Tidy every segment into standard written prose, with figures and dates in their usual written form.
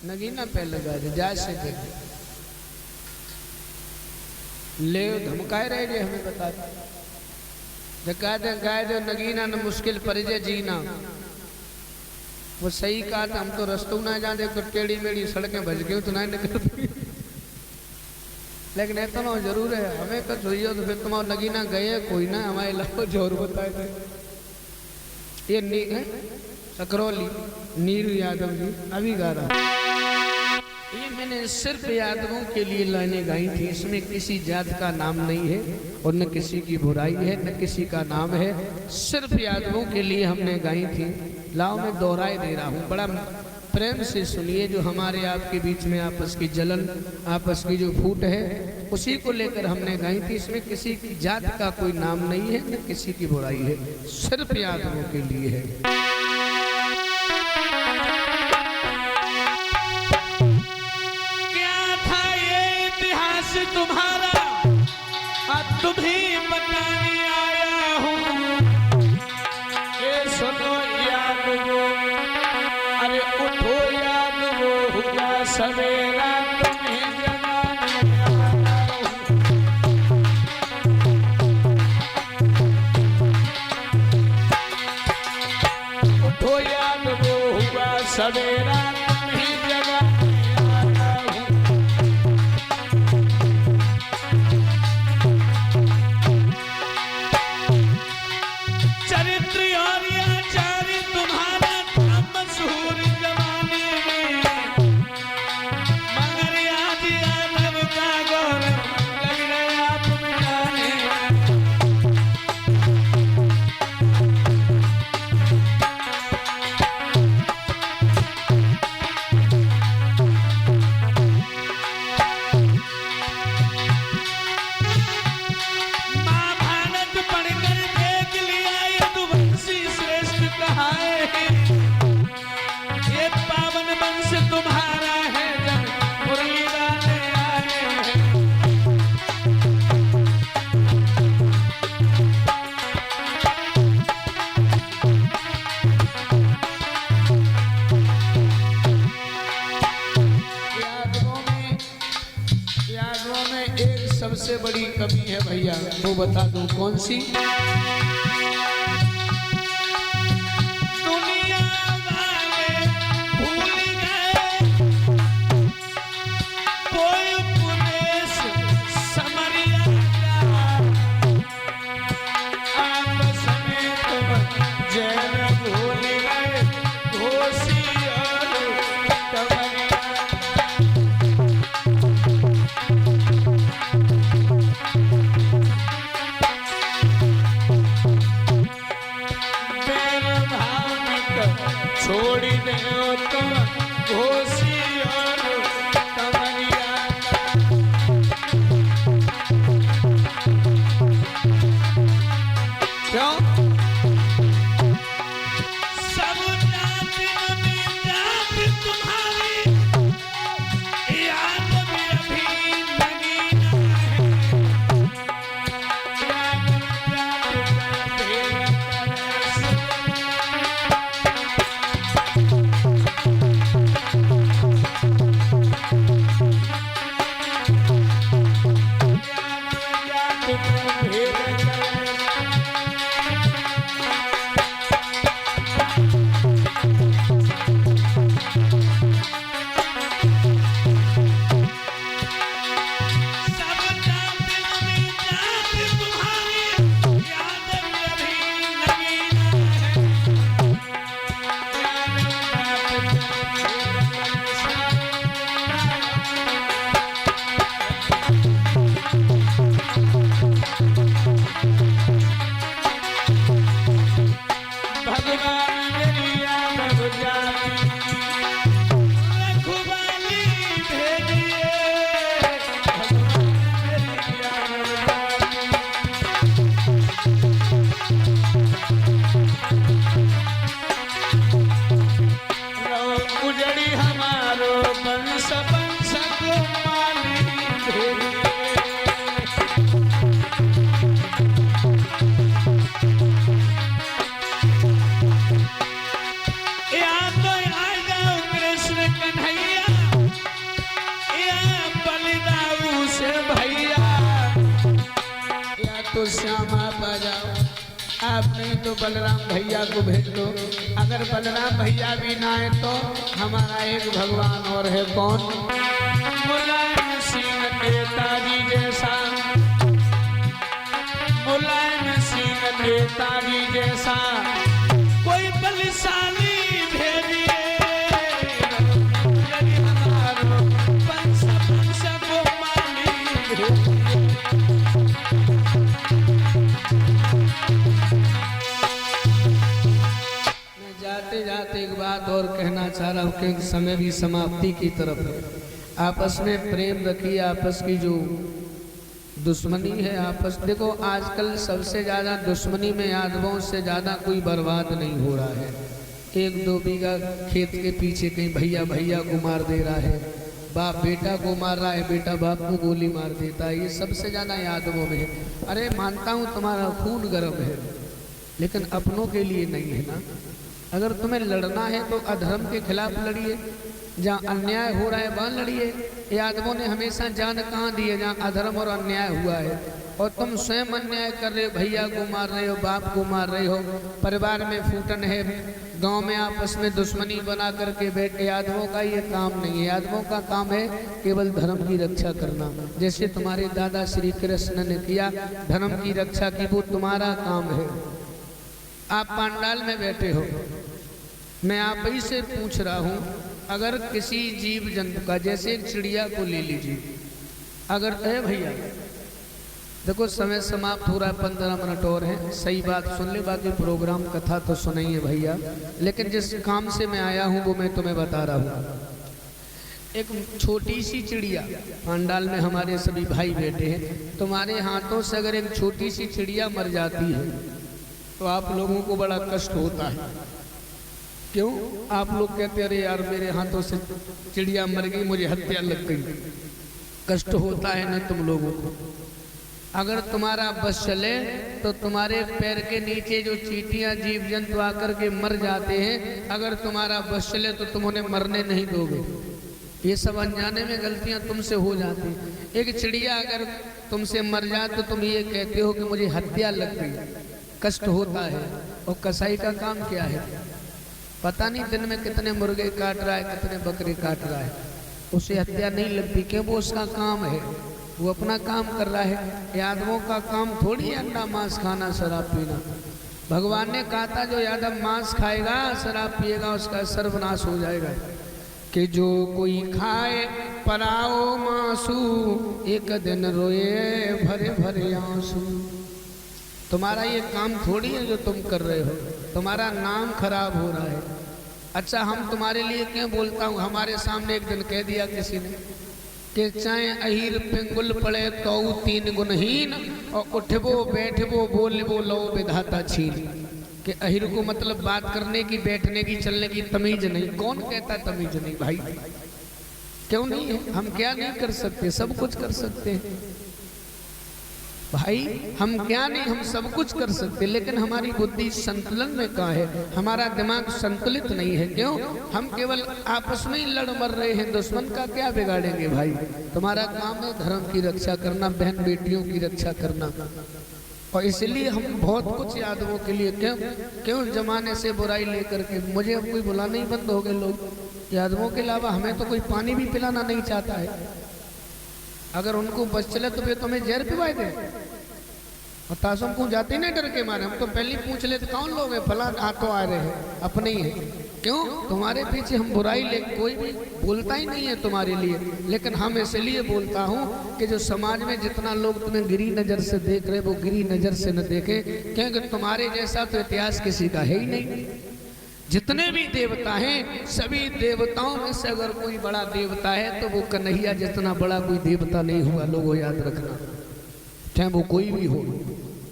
नगीना पे लगा दे जा से ले धमकाए रहे जे हमें बता दे गाय दे नगीना न मुश्किल पर जे जीना। वो सही कहा था, हम तो रस्तों ना जाते तो टेढ़ी मेढ़ी सड़कें भज गई तो ना निकल पाई। लेकिन इतना जरूर है हमें तो જોઈએ तो फिर तुम्हारा नगीना गए कोई ना हमारे लाओ जोर बताए थे। ये सकरौली नीरू यादव जी अभी गा रहा। ये मैंने सिर्फ यादवों के लिए लाइनें गाई थी। इसमें किसी जात का नाम नहीं है और न किसी की बुराई है न किसी का नाम है, सिर्फ यादवों के लिए हमने गाई थी। लाओ मैं दोहराए दे रहा हूँ, बड़ा प्रेम से सुनिए। जो हमारे आपके बीच में आपस की जलन, आपस की जो फूट है, उसी को लेकर हमने गाई थी। इसमें किसी की जात का कोई नाम नहीं है न किसी की बुराई है, सिर्फ यादवों के लिए है। तुम्हारा अब तुम्हें बताने आया हूँ। ये सुनो याद वो, अरे उठो याद वो हुआ सवेरा तुम्हें जगाने आया हूँ। उठो याद वो हुआ सवेरा तुम्हें जगाने सबसे बड़ी कमी है भैया, वो बता दूं कौन सी? दुनिया वाले भूल गए कोई उपदेश समरिया आपस में तुम जैन भूल गए घोषी और कमरिया। छोड़ी दे तुम घोषी और कमरिया। क्यों सब जाति में जात तुम्हारी याद में अभी नगीना है। तो श्याम आप आ जाओ, आप नहीं तो बलराम भैया को भेज दो। अगर बलराम भैया भी ना आए तो हमारा एक भगवान और है, कौन? मुलायम सिंह नेताजी जैसा, मुलायम सिंह नेताजी जैसा कोई बलशाली भेजिए, यदि हमारो वंश को माली भेजिए। जाते जाते एक बात और कहना चाह रहा हूँ कि समय भी समाप्ति की तरफ है। आपस में प्रेम रखिए, आपस की जो दुश्मनी है आपस, देखो आजकल सबसे ज़्यादा दुश्मनी में यादवों से ज़्यादा कोई बर्बाद नहीं हो रहा है। 1-2 बीघा खेत के पीछे कहीं भैया भैया को मार दे रहा है, बाप बेटा को मार रहा है, बेटा बाप को गोली मार देता है, ये सबसे ज़्यादा यादवों में है। अरे मानता हूँ तुम्हारा खून गर्म है, लेकिन अपनों के लिए नहीं है ना। अगर तुम्हें लड़ना है तो अधर्म के खिलाफ लड़िए, जहाँ अन्याय हो रहा है वहाँ लड़िए। यादवों ने हमेशा जान कहाँ दी है? जहाँ अधर्म और अन्याय हुआ है। और तुम स्वयं अन्याय कर रहे हो, भैया को मार रहे हो, बाप को मार रहे हो, परिवार में फूटन है, गांव में आपस में दुश्मनी बना करके बैठे। यादवों का ये काम नहीं है, यादवों का काम है केवल धर्म की रक्षा करना। जैसे तुम्हारे दादा श्री कृष्ण ने किया, धर्म की रक्षा की, वो तुम्हारा काम है। आप पंडाल में बैठे हो, मैं आप ही से पूछ रहा हूँ, अगर किसी जीव जंतु का, जैसे एक चिड़िया को ले लीजिए, अगर भैया देखो समय समाप्त हो रहा है, 15 मिनट और हैं, सही बात सुन ले, बाकी प्रोग्राम कथा तो सुनाइए भैया। लेकिन जिस काम से मैं आया हूँ वो मैं तुम्हें बता रहा हूँ। एक छोटी सी चिड़िया, पंडाल में हमारे सभी भाई बैठे हैं, तुम्हारे हाथों से अगर एक छोटी सी चिड़िया मर जाती है तो आप लोगों को बड़ा कष्ट होता है। क्यों? आप लोग कहते अरे यार मेरे हाथों से चिड़िया मर गई, मुझे हत्या लग गई। कष्ट होता है ना तुम लोगों को? अगर तुम्हारा बस चले तो तुम्हारे पैर के नीचे जो चींटियां जीव जंतु आकर के मर जाते हैं, अगर तुम्हारा बस चले तो तुम उन्हें मरने नहीं दोगे। ये सब अनजाने में गलतियां तुमसे हो जाती हैं। एक चिड़िया अगर तुमसे मर जाए तो तुम ये कहते हो कि मुझे हत्या लग गई, कष्ट होता है। और कसाई का काम क्या है? पता नहीं दिन में कितने मुर्गे काट रहा है, कितने बकरे काट रहा है, उसे हत्या नहीं लगती। क्यों? वो उसका काम है, वो अपना काम कर रहा है। यादवों का काम थोड़ी अंडा मांस खाना, शराब पीना। भगवान ने कहा था जो यादव मांस खाएगा, शराब पिएगा, उसका सर्वनाश हो जाएगा। कि जो कोई खाए पराओ मांसू, एक दिन रोए भरे भरे आंसू। तुम्हारा ये काम थोड़ी है जो तुम कर रहे हो, तुम्हारा नाम खराब हो रहा है। अच्छा हम तुम्हारे लिए क्यों बोलता हूँ? हमारे सामने एक दिन कह दिया किसी ने कि चाहे अहीर पिंगुल पड़े तो 3 गुणहीन, और उठबो बैठबो बोलबो लो विधाता छीन। कि अहीर को मतलब बात करने की, बैठने की, चलने की तमीज नहीं। कौन कहता तमीज नहीं भाई? क्यों नहीं है? हम क्या नहीं कर सकते? सब कुछ कर सकते हैं भाई। हम क्या नहीं, हम सब कुछ कर सकते, लेकिन हमारी बुद्धि संतुलन में कहाँ है? हमारा दिमाग संतुलित नहीं है। क्यों? हम केवल आपस में ही लड़ मर रहे हैं। दुश्मन का क्या बिगाड़ेंगे भाई? तुम्हारा काम है धर्म की रक्षा करना, बहन बेटियों की रक्षा करना। और इसलिए हम बहुत कुछ यादवों के लिए, क्यों जमाने से बुराई लेकर के, मुझे अब कोई बुलाना ही बंद हो गए लोग। यादवों के अलावा हमें तो कोई पानी भी पिलाना नहीं चाहता है। अगर उनको बस चले तो फिर तुम्हें जहर पिवाए दे। और तासम को जाते नहीं डर के मारे, हम तो पहले पूछ लेते कौन लोग हैं, फला हाथों आ रहे हैं, अपने ही हैं। क्यों? तुम्हारे पीछे हम बुराई ले, कोई भी बोलता ही नहीं है तुम्हारे लिए। लेकिन हम इसलिए बोलता हूँ कि जो समाज में जितना लोग तुम्हें गिरी नज़र से देख रहे, वो गिरी नज़र से न देखे। क्योंकि तुम्हारे जैसा तो इतिहास किसी का है ही नहीं। जितने भी देवता हैं, सभी देवताओं में से अगर कोई बड़ा देवता है तो वो कन्हैया जितना बड़ा कोई देवता नहीं हुआ। लोगों याद रखना, चाहे वो कोई भी हो।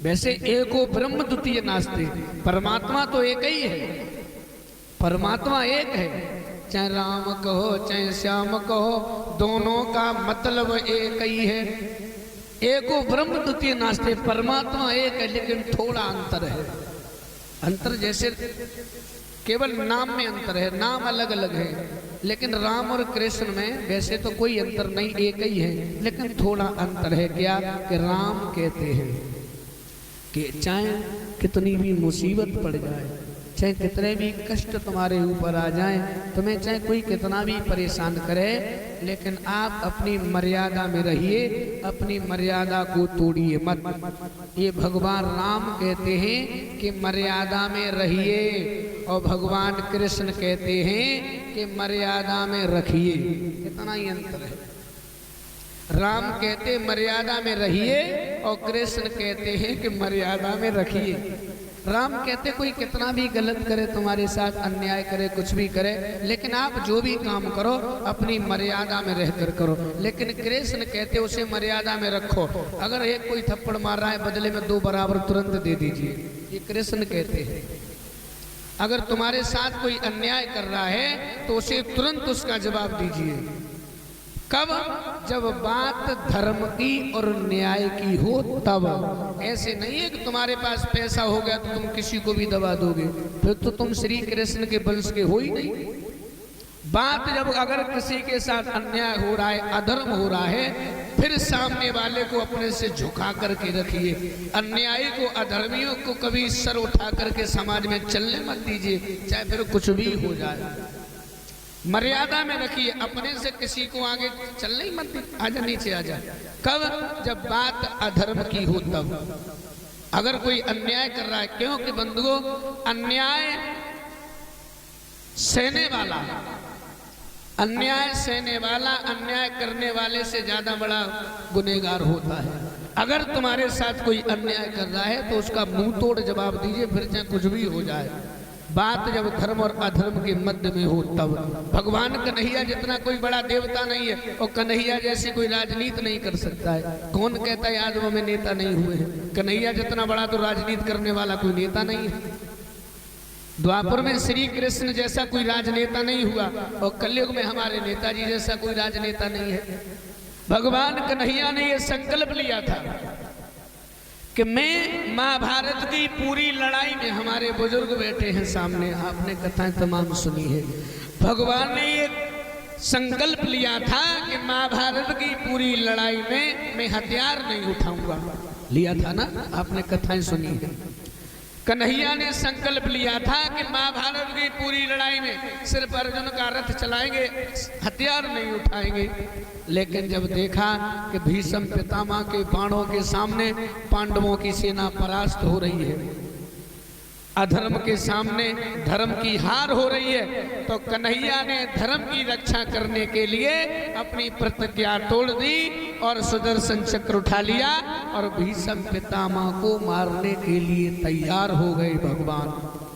वैसे एको ब्रह्म द्वितीय नास्ति, परमात्मा तो एक ही है। परमात्मा एक है, चाहे राम कहो चाहे श्याम कहो, दोनों का मतलब एक ही है। एको ब्रह्म द्वितीय नास्ति, परमात्मा एक है, लेकिन थोड़ा अंतर है। अंतर जैसे केवल नाम में अंतर है, नाम अलग अलग है, लेकिन राम और कृष्ण में वैसे तो कोई अंतर नहीं, एक ही है। लेकिन थोड़ा अंतर है। क्या? कि राम कहते हैं कि चाहे कितनी भी मुसीबत पड़ जाए, चाहे कितने भी कष्ट तुम्हारे ऊपर आ जाएं, तुम्हें चाहे कोई कितना भी परेशान करे, लेकिन आप अपनी मर्यादा में रहिए, अपनी मर्यादा को तोड़िए मत। ये भगवान राम कहते हैं कि मर्यादा में रहिए, और भगवान कृष्ण कहते हैं कि मर्यादा में रखिए। कितना ही अंतर है। राम कहते मर्यादा में रहिए और कृष्ण कहते हैं कि मर्यादा में रखिए। राम कहते कोई कितना भी गलत करे, तुम्हारे साथ अन्याय करे, कुछ भी करे, लेकिन आप जो भी काम करो अपनी मर्यादा में रहकर करो। लेकिन कृष्ण कहते उसे मर्यादा में रखो। अगर एक कोई थप्पड़ मार रहा है, बदले में 2 बराबर तुरंत दे दीजिए, ये कृष्ण कहते हैं। अगर तुम्हारे साथ कोई अन्याय कर रहा है तो उसे तुरंत उसका जवाब दीजिए। कब? जब बात धर्म की और न्याय की हो तब। ऐसे नहीं है कि तुम्हारे पास पैसा हो गया तो तुम किसी को भी दबा दोगे, फिर तो तुम श्री कृष्ण के वंश के हो ही नहीं। बात जब अगर किसी के साथ अन्याय हो रहा है, अधर्म हो रहा है, फिर सामने वाले को अपने से झुका करके रखिए। अन्यायी को, अधर्मियों को कभी सर उठा करके समाज में चलने मत दीजिए, चाहे फिर कुछ भी हो जाए। मर्यादा में रखिए, अपने से किसी को आगे चलने ही मत दीजिए। आजा नीचे आजा। कब? जब बात अधर्म की हो तब। अगर कोई अन्याय कर रहा है, क्योंकि बंधुओं अन्याय सहने वाला, अन्याय सहने वाला अन्याय करने वाले से ज्यादा बड़ा गुनहगार होता है। अगर तुम्हारे साथ कोई अन्याय कर रहा है तो उसका मुंह तोड़ जवाब दीजिए, फिर चाहे कुछ भी हो जाए। बात जब धर्म और अधर्म के मध्य में हो तब। भगवान कन्हैया जितना कोई बड़ा देवता नहीं है, और कन्हैया जैसी कोई राजनीति नहीं कर सकता है। कौन कहता है आज वो में नेता नहीं हुए हैं? कन्हैया जितना बड़ा तो राजनीति करने वाला कोई नेता नहीं है। द्वापर में श्री कृष्ण जैसा कोई राजनेता नहीं हुआ, और कलयुग में हमारे नेताजी जैसा कोई राजनेता नहीं है। भगवान कन्हैया ने यह संकल्प लिया था कि मैं महाभारत की पूरी लड़ाई में, हमारे बुजुर्ग बैठे हैं सामने, आपने कथाएं तमाम सुनी है। भगवान ने ये संकल्प लिया था कि महाभारत की पूरी लड़ाई में मैं हथियार नहीं उठाऊंगा। लिया था ना, आपने कथाएं सुनी है। कन्हैया ने संकल्प लिया था कि महाभारत की पूरी लड़ाई में सिर्फ अर्जुन का रथ चलाएंगे, हथियार नहीं उठाएंगे। लेकिन जब देखा कि भीष्म पितामह के बाणों के सामने पांडवों की सेना परास्त हो रही है, अधर्म के सामने धर्म की हार हो रही है, तो कन्हैया ने धर्म की रक्षा करने के लिए अपनी प्रतिज्ञा तोड़ दी और सुदर्शन चक्र उठा लिया और भीष्म पितामह को मारने के लिए तैयार हो गए भगवान।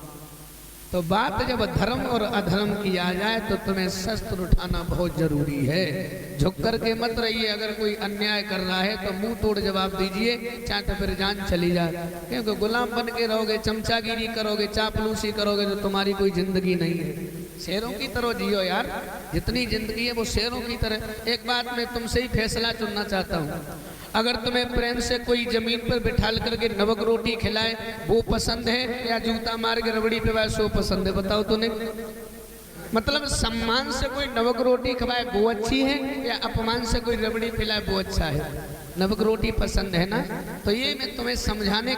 तो बात जब धर्म और अधर्म की आ जाए तो तुम्हें शस्त्र उठाना बहुत जरूरी है। झुक करके मत रहिए। अगर कोई अन्याय कर रहा है तो मुंह तोड़ जवाब दीजिए, चाहे तो फिर जान चली जाए। क्योंकि गुलाम बन के रहोगे, चमचागिरी करोगे, चापलूसी करोगे तो तुम्हारी कोई जिंदगी नहीं है। शेरों की तरह जियो यार, जितनी जिंदगी है वो शेरों की तरह। एक बात मैं तुमसे ही फैसला चुनना चाहता हूँ। अगर तुम्हें प्रेम से कोई जमीन पर बिठाल करके नमक रोटी खिलाए वो पसंद है, या जूता मार के रबड़ी पे सो पसंद है? बताओ तूने। मतलब सम्मान से कोई नमक रोटी खवाए वो अच्छी है, या अपमान से कोई रबड़ी पिलाए वो अच्छा है? नमक रोटी पसंद है ना। तो ये मैं तुम्हें समझाने